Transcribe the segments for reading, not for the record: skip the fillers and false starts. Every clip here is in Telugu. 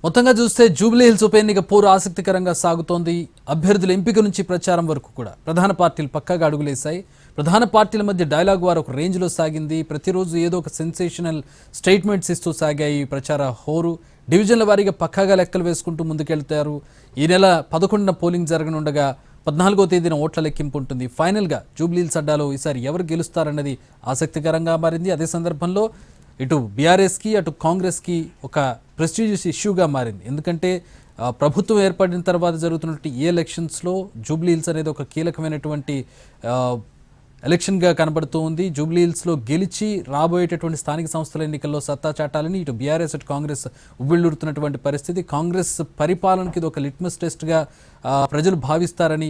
మొత్తంగా చూస్తే జూబ్లీ హిల్స్ ఉప ఎన్నిక పోరు ఆసక్తికరంగా సాగుతోంది. అభ్యర్థుల ఎంపిక నుంచి ప్రచారం వరకు కూడా ప్రధాన పార్టీలు పక్కాగా అడుగులేశాయి. ప్రధాన పార్టీల మధ్య డైలాగ్ వారు ఒక రేంజ్లో సాగింది. ప్రతిరోజు ఏదో ఒక సెన్సేషనల్ స్టేట్మెంట్స్ ఇస్తూ సాగాయి ప్రచార హోరు. డివిజన్ల వారీగా పక్కాగా లెక్కలు వేసుకుంటూ ముందుకెళ్తారు. ఈ నెల 11న పోలింగ్ జరగనుండగా 14వ తేదీన ఓట్ల లెక్కింపు ఉంటుంది. ఫైనల్గా జూబ్లీ హిల్స్ అడ్డాలో ఈసారి ఎవరు గెలుస్తారన్నది ఆసక్తికరంగా మారింది. అదే సందర్భంలో ఇటు బీఆర్ఎస్కి అటు కాంగ్రెస్కి ఒక ప్రెస్టీజియస్ ఇష్యూగా మారింది. ఎందుకంటే ప్రభుత్వం ఏర్పడిన తర్వాత జరుగుతున్నటువంటి ఈ ఎలక్షన్స్లో జూబ్లీ హిల్స్ అనేది ఒక కీలకమైనటువంటి ఎలక్షన్గా కనబడుతూ ఉంది. జూబ్లీ హిల్స్లో గెలిచి రాబోయేటటువంటి స్థానిక సంస్థల ఎన్నికల్లో సత్తా చాటాలని ఇటు బీఆర్ఎస్ అటు కాంగ్రెస్ ఉవ్విళ్ళూరుతున్నటువంటి పరిస్థితి. కాంగ్రెస్ పరిపాలనకి ఇది ఒక లిట్మస్ టెస్ట్గా ప్రజలు భావిస్తారని,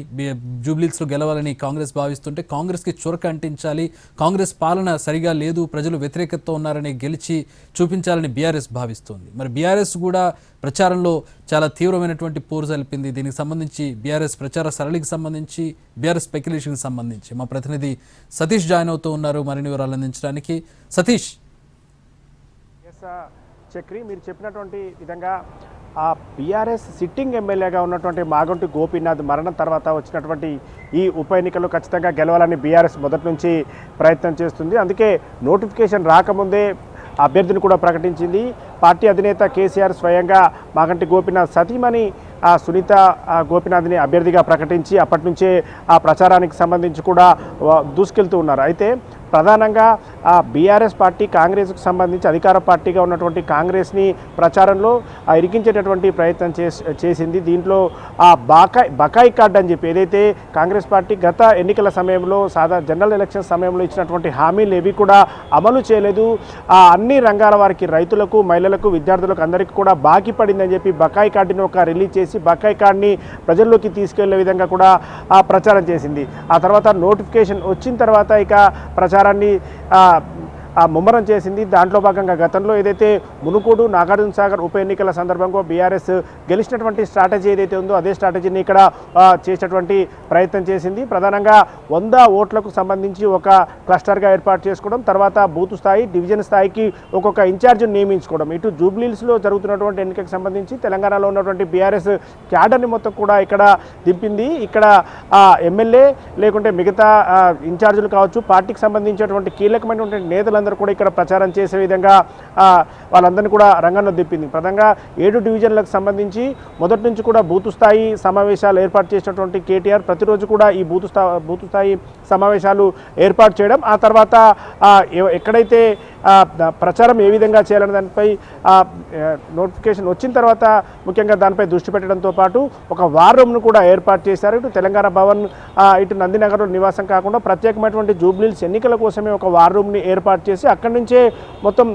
జూబ్లీ హిల్స్లో గెలవాలని కాంగ్రెస్ భావిస్తుంటే కాంగ్రెస్కి చురక అంటించాలి, కాంగ్రెస్ పాలన సరిగా లేదు, ప్రజలు వ్యతిరేకతతో ఉన్నారని గెలిచి చూపించాలని బీఆర్ఎస్ భావిస్తుంది. మరి బీఆర్ఎస్ కూడా ప్రచారంలో చాలా తీవ్రమైనటువంటి పోరు జరిపింది. దీనికి సంబంధించి బీఆర్ఎస్ ప్రచార సరళికి సంబంధించి, బీఆర్ఎస్ స్పెక్యులేషన్కి సంబంధించి మా ప్రతినిధి సతీష్ జాయిన్ అవుతూ ఉన్నారు మరిన్ని వివరాలు అందించడానికి. సతీష్, చక్రి, మీరు చెప్పినటువంటి విధంగా ఆ బీఆర్ఎస్ సిట్టింగ్ ఎమ్మెల్యేగా ఉన్నటువంటి మాగంటి గోపీనాథ్ మరణం తర్వాత వచ్చినటువంటి ఈ ఉప ఎన్నికల్లో ఖచ్చితంగా గెలవాలని బీఆర్ఎస్ మొదటి నుంచి ప్రయత్నం చేస్తుంది. అందుకే నోటిఫికేషన్ రాకముందే అభ్యర్థిని కూడా ప్రకటించింది. పార్టీ అధినేత కేసీఆర్ స్వయంగా మాగంటి గోపీనాథ్ సతీమణి సునీత గోపీనాథ్ని అభ్యర్థిగా ప్రకటించి అప్పటి నుంచే ఆ ప్రచారానికి సంబంధించి కూడా దూసుకెళ్తూ ఉన్నారు. అయితే ప్రధానంగా బీఆర్ఎస్ పార్టీ కాంగ్రెస్కు సంబంధించి అధికార పార్టీగా ఉన్నటువంటి కాంగ్రెస్ని ప్రచారంలో ఇరికించేటటువంటి ప్రయత్నం చేసింది. దీంట్లో ఆ బకాయి కార్డు అని చెప్పి ఏదైతే కాంగ్రెస్ పార్టీ గత ఎన్నికల సమయంలో జనరల్ ఎలక్షన్ సమయంలో ఇచ్చినటువంటి హామీలు ఏవి కూడా అమలు చేయలేదు, అన్ని రంగాల వారికి, రైతులకు, మహిళలకు, విద్యార్థులకు అందరికీ కూడా బాకీ పడిందని చెప్పి బకాయి కార్డుని ఒక రిలీజ్ చేసి బకాయి కార్డుని ప్రజల్లోకి తీసుకెళ్లే విధంగా కూడా ప్రచారం చేసింది. ఆ తర్వాత నోటిఫికేషన్ వచ్చిన తర్వాత ఇక ప్రచారాన్ని ముమ్మరం చేసింది. దాంట్లో భాగంగా గతంలో ఏదైతే మునుగోడు, నాగార్జున సాగర్ ఉప ఎన్నికల సందర్భంగా బీఆర్ఎస్ గెలిచినటువంటి స్ట్రాటజీ ఏదైతే ఉందో అదే స్ట్రాటజీని ఇక్కడ చేసేటువంటి ప్రయత్నం చేసింది. ప్రధానంగా 100 ఓట్లకు సంబంధించి ఒక క్లస్టర్గా ఏర్పాటు చేసుకోవడం, తర్వాత బూత్ స్థాయి, డివిజన్ స్థాయికి ఒక్కొక్క ఇన్ఛార్జిని నియమించుకోవడం. ఇటు జూబ్లీ హిల్స్లో జరుగుతున్నటువంటి ఎన్నికకు సంబంధించి తెలంగాణలో ఉన్నటువంటి బీఆర్ఎస్ క్యాడర్ని మొత్తం కూడా ఇక్కడ దింపింది. ఇక్కడ ఎమ్మెల్యే లేకుంటే మిగతా ఇన్ఛార్జీలు కావచ్చు, పార్టీకి సంబంధించినటువంటి కీలకమైనటువంటి నేతలు అందరూ కూడా ఇక్కడ ప్రచారం చేసే విధంగా వాళ్ళందరినీ కూడా రంగంలో దింపింది. ప్రధానంగా 7 డివిజన్లకు సంబంధించి మొదటి నుంచి కూడా బూత్ స్థాయి సమావేశాలు ఏర్పాటు చేసినటువంటి కేటీఆర్ ప్రతిరోజు కూడా ఈ బూత్ స్థాయి సమావేశాలు ఏర్పాటు చేయడం, ఆ తర్వాత ఎక్కడైతే ప్రచారం ఏ విధంగా చేయాలనే దానిపై నోటిఫికేషన్ వచ్చిన తర్వాత ముఖ్యంగా దానిపై దృష్టి పెట్టడంతో పాటు ఒక వార్ రూమ్ను కూడా ఏర్పాటు చేశారు. ఇటు తెలంగాణ భవన్, ఇటు నందినగర్లో నివాసం కాకుండా ప్రత్యేకమైనటువంటి జూబ్లీ హిల్స్ ఎన్నికల కోసమే ఒక వార్ రూమ్ని ఏర్పాటు చేసి అక్కడి నుంచే మొత్తం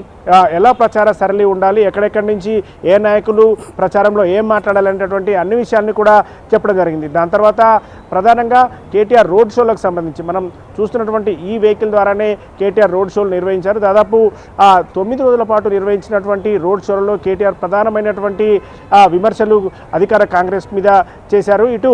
ఎలా ప్రచార సరళి ఉండాలి, ఎక్కడెక్కడి నుంచి ఏ నాయకులు ప్రచారంలో ఏం మాట్లాడాలనేటటువంటి అన్ని విషయాల్ని కూడా చెప్పడం జరిగింది. దాని తర్వాత ప్రధానంగా కేటీఆర్ రోడ్ షోలకు సంబంధించి మనం చూస్తున్నటువంటి ఈ వెహికల్ ద్వారానే కేటీఆర్ రోడ్ షోలు నిర్వహించారు. దాదాపు 9 రోజుల పాటు నిర్వహించినటువంటి రోడ్ షోలలో కేటీఆర్ ప్రధానమైనటువంటి విమర్శలు అధికార కాంగ్రెస్ మీద చేశారు. ఇటు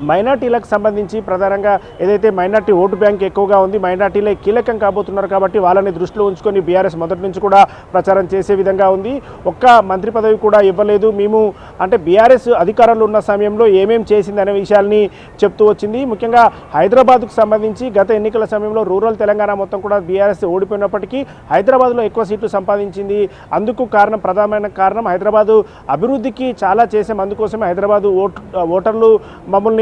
మైనార్టీలకు సంబంధించి ప్రధానంగా ఏదైతే మైనార్టీ ఓటు బ్యాంక్ ఎక్కువగా ఉంది, మైనార్టీలే కీలకం కాబోతున్నారు కాబట్టి వాళ్ళని దృష్టిలో ఉంచుకొని బీఆర్ఎస్ మొదటి నుంచి కూడా ప్రచారం చేసే విధంగా ఉంది. ఒక్క మంత్రి పదవి కూడా ఇవ్వలేదు మేము అంటే బీఆర్ఎస్ అధికారంలో ఉన్న సమయంలో ఏమేం చేసింది అనే విషయాల్ని చెప్తూ వచ్చింది. ముఖ్యంగా హైదరాబాద్కు సంబంధించి గత ఎన్నికల సమయంలో రూరల్ తెలంగాణ మొత్తం కూడా బీఆర్ఎస్ ఓడిపోయినప్పటికీ హైదరాబాద్లో ఎక్కువ సీట్లు సంపాదించింది. అందుకు ప్రధానమైన కారణం హైదరాబాదు అభివృద్ధికి చాలా చేసాం, అందుకోసమే హైదరాబాదు ఓటర్లు మమ్మల్ని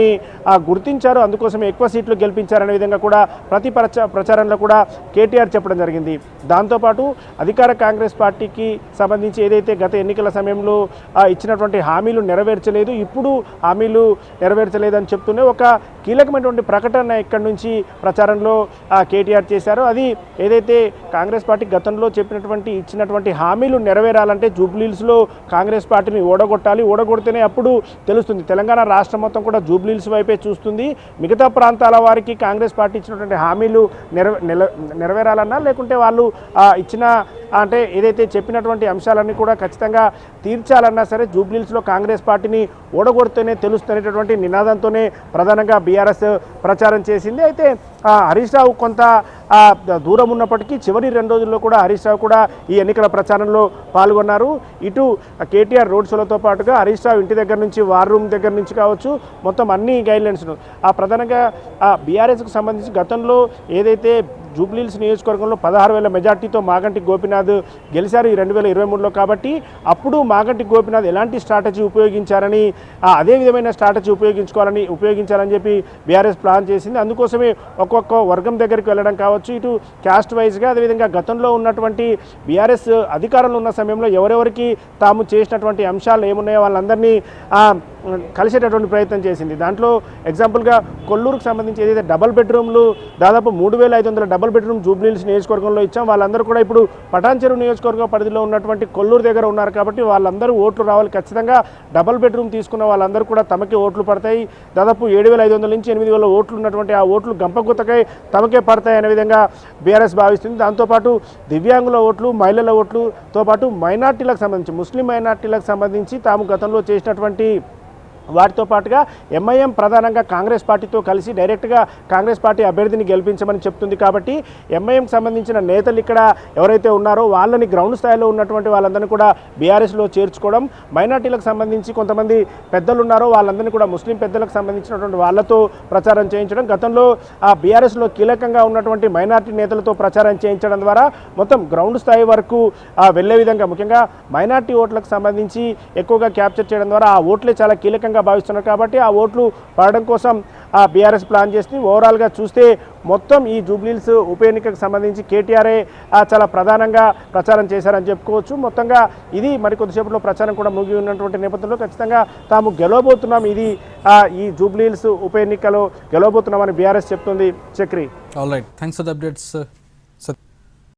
గుర్తించారు, అందుకోసమే ఎక్కువ సీట్లు గెలిపించారనే విధంగా కూడా ప్రతి ప్రచారంలో కూడా కేటీఆర్ చెప్పడం జరిగింది. దాంతోపాటు అధికార కాంగ్రెస్ పార్టీకి సంబంధించి ఏదైతే గత ఎన్నికల సమయంలో ఇచ్చినటువంటి హామీలు నెరవేర్చలేదు, ఇప్పుడు హామీలు నెరవేర్చలేదని చెప్తూనే ఒక కీలకమైనటువంటి ప్రకటన ఇక్కడి నుంచి ప్రచారంలో కేటీఆర్ చేశారు. అది ఏదైతే కాంగ్రెస్ పార్టీ గతంలో ఇచ్చినటువంటి హామీలు నెరవేరాలంటే జూబ్లీ హిల్స్లో కాంగ్రెస్ పార్టీని ఓడగొట్టాలి, ఓడగొడితేనే అప్పుడు తెలుస్తుంది. తెలంగాణ రాష్ట్రం మొత్తం కూడా జూబ్లీ హిల్స్ వైపే చూస్తుంది. మిగతా ప్రాంతాల వారికి కాంగ్రెస్ పార్టీ ఇచ్చినటువంటి హామీలు నెరవేరాలన్నా లేకుంటే వాళ్ళు ఇచ్చిన అంటే ఏదైతే చెప్పినటువంటి అంశాలన్నీ కూడా ఖచ్చితంగా తీర్చాలన్నా సరే జూబ్లీ హిల్స్లో కాంగ్రెస్ పార్టీని ఓడగొడితేనే తెలుస్తున్నటువంటి నినాదంతోనే ప్రధానంగా బీఆర్ఎస్ ప్రచారం చేసింది. అయితే హరీష్ రావు కొంత దూరం ఉన్నప్పటికీ చివరి 2 రోజుల్లో కూడా హరీష్ రావు కూడా ఈ ఎన్నికల ప్రచారంలో పాల్గొన్నారు. ఇటు కేటీఆర్ రోడ్ షోలతో పాటుగా హరీష్ రావు ఇంటి దగ్గర నుంచి వార్ రూమ్ దగ్గర నుంచి కావచ్చు మొత్తం అన్ని గైడ్లైన్స్ను ప్రధానంగా బీఆర్ఎస్కు సంబంధించి గతంలో ఏదైతే జూబ్లీహిల్స్ నియోజకవర్గంలో 16,000 మెజార్టీతో మాగంటి గోపీనాథ్ గెలిచారు ఈ 2023లో. కాబట్టి అప్పుడు మాగంటి గోపీనాథ్ ఎలాంటి స్ట్రాటజీ ఉపయోగించారని అదే విధమైన స్ట్రాటజీ ఉపయోగించాలని చెప్పి బీఆర్ఎస్ ప్లాన్ చేసింది. అందుకోసమే ఒక్కొక్క వర్గం దగ్గరికి వెళ్ళడం కావచ్చు, ఇటు క్యాస్ట్ వైజ్గా అదేవిధంగా గతంలో ఉన్నటువంటి బీఆర్ఎస్ అధికారంలో ఉన్న సమయంలో ఎవరెవరికి తాము చేసినటువంటి అంశాలు ఏమున్నాయో వాళ్ళందరినీ కలిసేటటువంటి ప్రయత్నం చేసింది. దాంట్లో ఎగ్జాంపుల్గా కొల్లూరుకు సంబంధించి ఏదైతే డబల్ బెడ్రూమ్లు దాదాపు 3,500 డబల్ బెడ్రూమ్ జూబ్లీహిల్స్ నియోజకవర్గంలో ఇచ్చాం. వాళ్ళందరూ కూడా ఇప్పుడు పటాన్చెరు నియోజకవర్గం పరిధిలో ఉన్నటువంటి కొల్లూరు దగ్గర ఉన్నారు. కాబట్టి వాళ్ళందరూ ఓట్లు రావాలి. ఖచ్చితంగా డబల్ బెడ్రూమ్ తీసుకున్న వాళ్ళందరూ కూడా తమకే ఓట్లు పడతాయి. దాదాపు 7,500 నుంచి 8,000 ఓట్లు ఉన్నటువంటి ఆ ఓట్లు గంపగుత్తకై తమకే పడతాయి అనే విధంగా బీఆర్ఎస్ భావిస్తుంది. దాంతోపాటు దివ్యాంగుల ఓట్లు, మహిళల ఓట్లుతో పాటు మైనార్టీలకు సంబంధించి ముస్లిం మైనార్టీలకు సంబంధించి తాము గతంలో చేసినటువంటి వాటితో పాటుగా ఎంఐఎం ప్రధానంగా కాంగ్రెస్ పార్టీతో కలిసి డైరెక్ట్గా కాంగ్రెస్ పార్టీ అభ్యర్థిని గెలిపించమని చెప్తుంది. కాబట్టి ఎంఐఎంకి సంబంధించిన నేతలు ఇక్కడ ఎవరైతే ఉన్నారో వాళ్ళని గ్రౌండ్ స్థాయిలో ఉన్నటువంటి వాళ్ళందరినీ కూడా బీఆర్ఎస్లో చేర్చుకోవడం, మైనార్టీలకు సంబంధించి కొంతమంది పెద్దలు ఉన్నారో వాళ్ళందరినీ కూడా ముస్లిం పెద్దలకు సంబంధించినటువంటి వాళ్ళతో ప్రచారం చేయించడం, గతంలో బీఆర్ఎస్లో కీలకంగా ఉన్నటువంటి మైనార్టీ నేతలతో ప్రచారం చేయించడం ద్వారా మొత్తం గ్రౌండ్ స్థాయి వరకు వెళ్ళే విధంగా ముఖ్యంగా మైనార్టీ ఓట్లకు సంబంధించి ఎక్కువగా క్యాప్చర్ చేయడం ద్వారా ఆ ఓట్లే చాలా కీలకంగా భావిస్తున్నారు. కాబట్టి ఆ ఓట్లు పడడం కోసం బీఆర్ఎస్ ప్లాన్ చేస్తుంది. ఓవరాల్గా చూస్తే మొత్తం ఈ జూబ్లీహిల్స్ ఉప ఎన్నికకు సంబంధించి కేటీఆర్ఏ చాలా ప్రధానంగా ప్రచారం చేశారని చెప్పుకోవచ్చు. మొత్తంగా ఇది మరికొద్దిసేపట్లో ప్రచారం కూడా ముగి ఉన్నటువంటి నేపథ్యంలో ఖచ్చితంగా తాము గెలవబోతున్నాం, ఇది ఈ జూబ్లీహిల్స్ ఉప ఎన్నికలో గెలవబోతున్నామని బీఆర్ఎస్ చెప్తుంది. Chakri. All right, thanks for the updates.